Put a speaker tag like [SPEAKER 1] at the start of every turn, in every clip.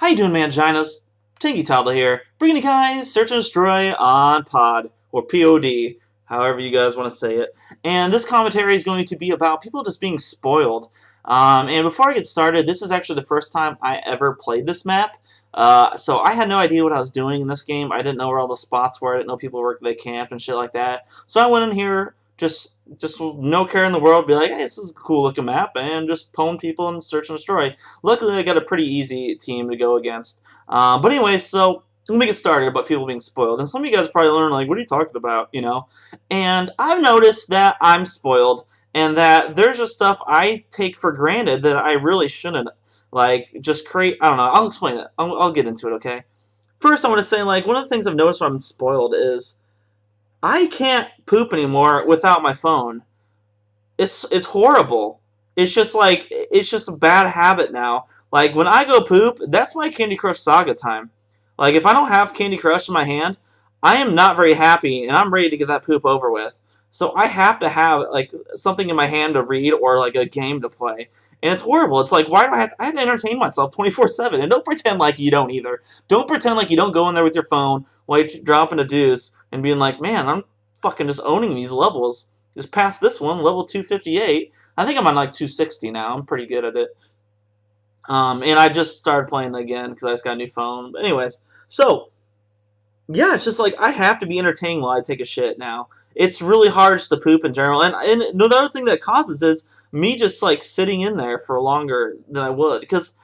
[SPEAKER 1] How you doing, Manginas? Tinky Toddler here, bringing you guys Search and Destroy on Pod, or POD, however you guys want to say it. And this commentary is going to be about people just being spoiled. And before I get started, this is actually the first time I ever played this map. So I had no idea what I was doing in this game. I didn't know where all the spots were. I didn't know people were they camped and shit like that. So I went in here just no care in the world, be like, hey, this is a cool looking map, and just pwn people and search and destroy. Luckily, I got a pretty easy team to go against. But anyway, so let me get started about people being spoiled. And some of you guys probably learn, like, what are you talking about, you know? And I've noticed that I'm spoiled, and that there's just stuff I take for granted that I really shouldn't. Like, just create, I don't know, I'll explain it. I'll get into it, okay? First, I want to say, like, one of the things I've noticed when I'm spoiled is I can't poop anymore without my phone. It's horrible. It's just like, it's just a bad habit now. Like, when I go poop, that's my Candy Crush Saga time. Like, if I don't have Candy Crush in my hand, I am not very happy, and I'm ready to get that poop over with. So I have to have, like, something in my hand to read or, like, a game to play. And it's horrible. It's like, why do I have to entertain myself 24/7? And don't pretend like you don't either. Don't pretend like you don't go in there with your phone while you're dropping a deuce and being like, man, I'm fucking just owning these levels. Just past this one, level 258. I think I'm on, like, 260 now. I'm pretty good at it. And I just started playing again because I just got a new phone. But anyways, so yeah, it's just like I have to be entertained while I take a shit now. It's really hard just to poop in general, and the other thing that causes is me just like sitting in there for longer than I would. Because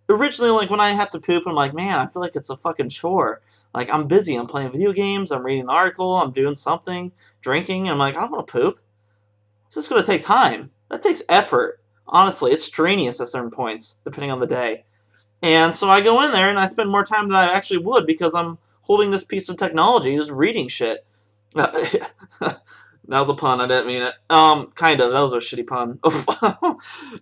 [SPEAKER 1] originally, like when I have to poop, I'm like, man, I feel like it's a fucking chore. Like I'm busy, I'm playing video games, I'm reading an article, I'm doing something, drinking, and I'm like, I don't want to poop. It's just gonna take time. That takes effort. Honestly, it's strenuous at certain points, depending on the day. And so I go in there and I spend more time than I actually would because I'm holding this piece of technology, just reading shit. That was a pun, I didn't mean it. Kind of, that was a shitty pun.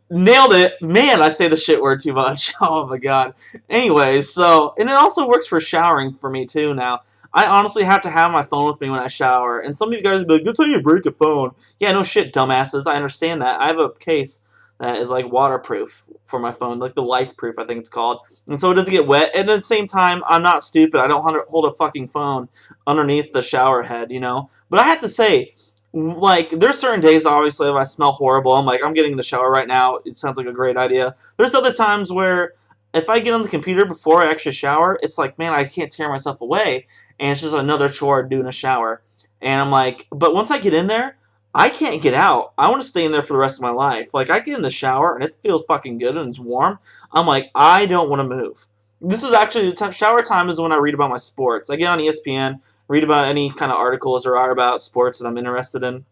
[SPEAKER 1] Nailed it! Man, I say the shit word too much. Oh my god. Anyways, so, and it also works for showering for me too now. I honestly have to have my phone with me when I shower, and some of you guys will be like, that's how you break a phone. Yeah, no shit, dumbasses, I understand that. I have a case that is like waterproof for my phone, like the Life Proof, I think it's called. And so it doesn't get wet. And at the same time, I'm not stupid. I don't hold a fucking phone underneath the shower head, you know? But I have to say, like, there's certain days, obviously, if I smell horrible, I'm like, I'm getting in the shower right now. It sounds like a great idea. There's other times where if I get on the computer before I actually shower, it's like, man, I can't tear myself away. And it's just another chore doing a shower. And I'm like, but once I get in there, I can't get out. I want to stay in there for the rest of my life. Like, I get in the shower, and it feels fucking good, and it's warm. I'm like, I don't want to move. This is actually, shower time is when I read about my sports. I get on ESPN, read about any kind of articles there are about sports that I'm interested in,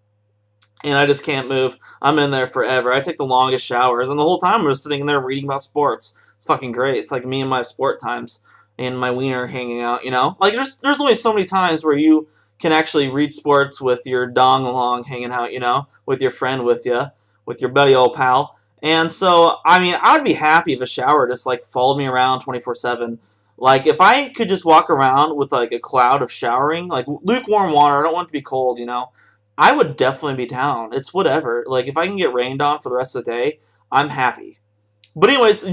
[SPEAKER 1] and I just can't move. I'm in there forever. I take the longest showers, and the whole time I'm just sitting in there reading about sports. It's fucking great. It's like me and my sport times and my wiener hanging out, you know? Like, there's only so many times where you can actually read sports with your dong along hanging out, you know, with your friend with you, with your buddy old pal. And so, I mean, I would be happy if a shower just, like, followed me around 24/7. Like, if I could just walk around with, like, a cloud of showering, like, lukewarm water, I don't want it to be cold, you know, I would definitely be down. It's whatever. Like, if I can get rained on for the rest of the day, I'm happy. But anyways,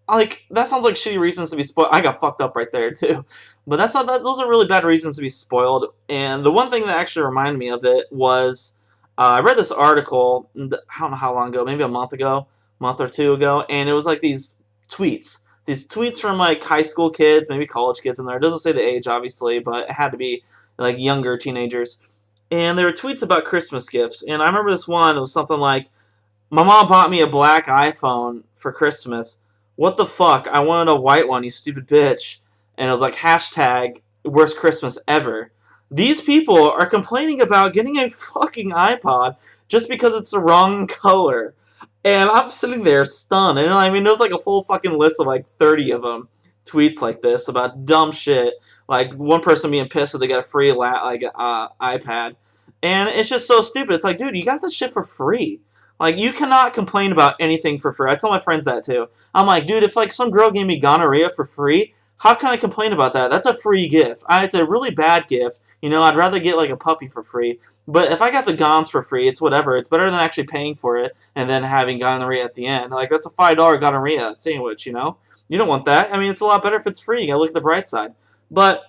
[SPEAKER 1] like, that sounds like shitty reasons to be spoiled. I got fucked up right there, too. But that's not that. Those are really bad reasons to be spoiled. And the one thing that actually reminded me of it was I read this article, I don't know how long ago, maybe a month or two ago, and it was like these tweets. These tweets from, like, high school kids, maybe college kids in there. It doesn't say the age, obviously, but it had to be, like, younger teenagers. And there were tweets about Christmas gifts. And I remember this one, it was something like, my mom bought me a black iPhone for Christmas. What the fuck? I wanted a white one, you stupid bitch. And it was like, hashtag, worst Christmas ever. These people are complaining about getting a fucking iPod just because it's the wrong color. And I'm sitting there stunned. And I mean, there's like a full fucking list of like 30 of them. Tweets like this about dumb shit. Like one person being pissed that they got a free iPad. And it's just so stupid. It's like, dude, you got this shit for free. Like, you cannot complain about anything for free. I tell my friends that, too. I'm like, dude, if, like, some girl gave me gonorrhea for free, How can I complain about that? That's a free gift. It's a really bad gift. You know, I'd rather get like a puppy for free. But if I got the Gons for free, it's whatever. It's better than actually paying for it and then having gonorrhea at the end. Like, that's a $5 gonorrhea sandwich, you know? You don't want that. I mean, it's a lot better if it's free. You gotta look at the bright side. But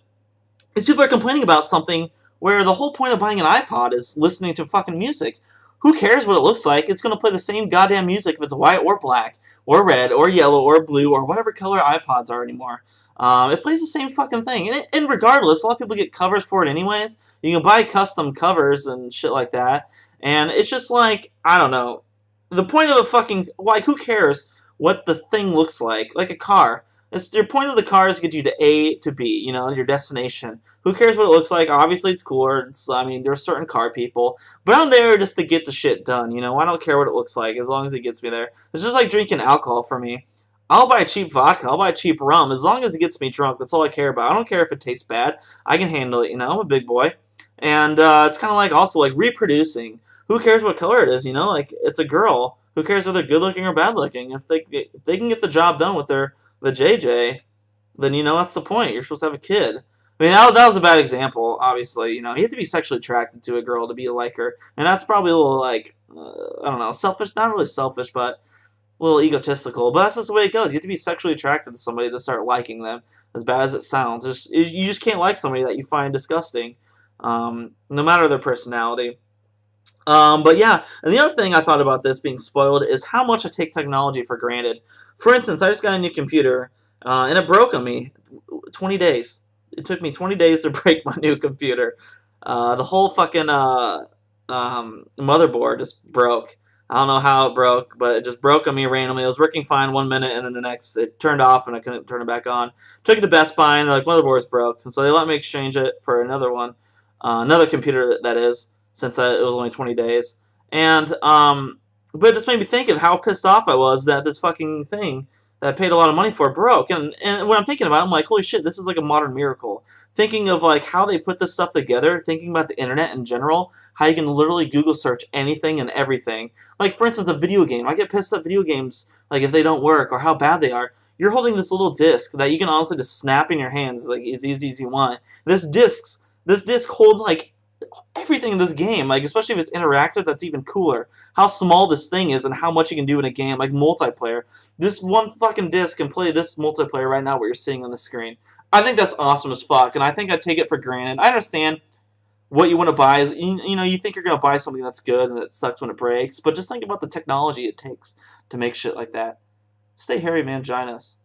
[SPEAKER 1] these people are complaining about something where the whole point of buying an iPod is listening to fucking music. Who cares what it looks like? It's going to play the same goddamn music if it's white or black or red or yellow or blue or whatever color iPods are anymore. It plays the same fucking thing. And regardless, a lot of people get covers for it anyways. You can buy custom covers and shit like that. And it's just like, I don't know. The point of a fucking, like, who cares what the thing looks like? Like a car. Your point of the car is to get you to A to B, you know, your destination. Who cares what it looks like? Obviously, it's cooler. I mean, there's certain car people. But I'm there just to get the shit done, you know. I don't care what it looks like as long as it gets me there. It's just like drinking alcohol for me. I'll buy cheap vodka. I'll buy cheap rum. As long as it gets me drunk, that's all I care about. I don't care if it tastes bad. I can handle it, you know. I'm a big boy. And it's kind of like also like reproducing. Who cares what color it is, you know? Like, it's a girl. Who cares if they're good looking or bad looking? If they can get the job done with the JJ, then you know that's the point. You're supposed to have a kid. I mean, that was a bad example. Obviously, you know, you have to be sexually attracted to a girl to be like her, and that's probably a little like I don't know, selfish. Not really selfish, but a little egotistical. But that's just the way it goes. You have to be sexually attracted to somebody to start liking them. As bad as it sounds, you just can't like somebody that you find disgusting, no matter their personality. But yeah, and the other thing I thought about this being spoiled is how much I take technology for granted. For instance, I just got a new computer, and it broke on me 20 days. It took me 20 days to break my new computer. The whole fucking motherboard just broke. I don't know how it broke, but it just broke on me randomly. It was working fine 1 minute, and then the next it turned off, and I couldn't turn it back on. Took it to Best Buy, and they're like, motherboard's broke. And so they let me exchange it for another one, another computer that is, since it was only 20 days. And, but it just made me think of how pissed off I was that this fucking thing that I paid a lot of money for broke. And when I'm thinking about it, I'm like, holy shit, this is like a modern miracle. Thinking of like how they put this stuff together, thinking about the internet in general, how you can literally Google search anything and everything. Like, for instance, a video game. I get pissed at video games, like if they don't work or how bad they are. You're holding this little disc that you can honestly just snap in your hands like as easy as you want. This disc holds like everything in this game, like especially if it's interactive, that's even cooler. How small this thing is and how much you can do in a game, like multiplayer. This one fucking disc can play this multiplayer right now what you're seeing on the screen. I think that's awesome as fuck, and I think I take it for granted. I understand what you want to buy is, you know, you think you're going to buy something that's good and it sucks when it breaks, but just think about the technology it takes to make shit like that. Stay hairy, manginas.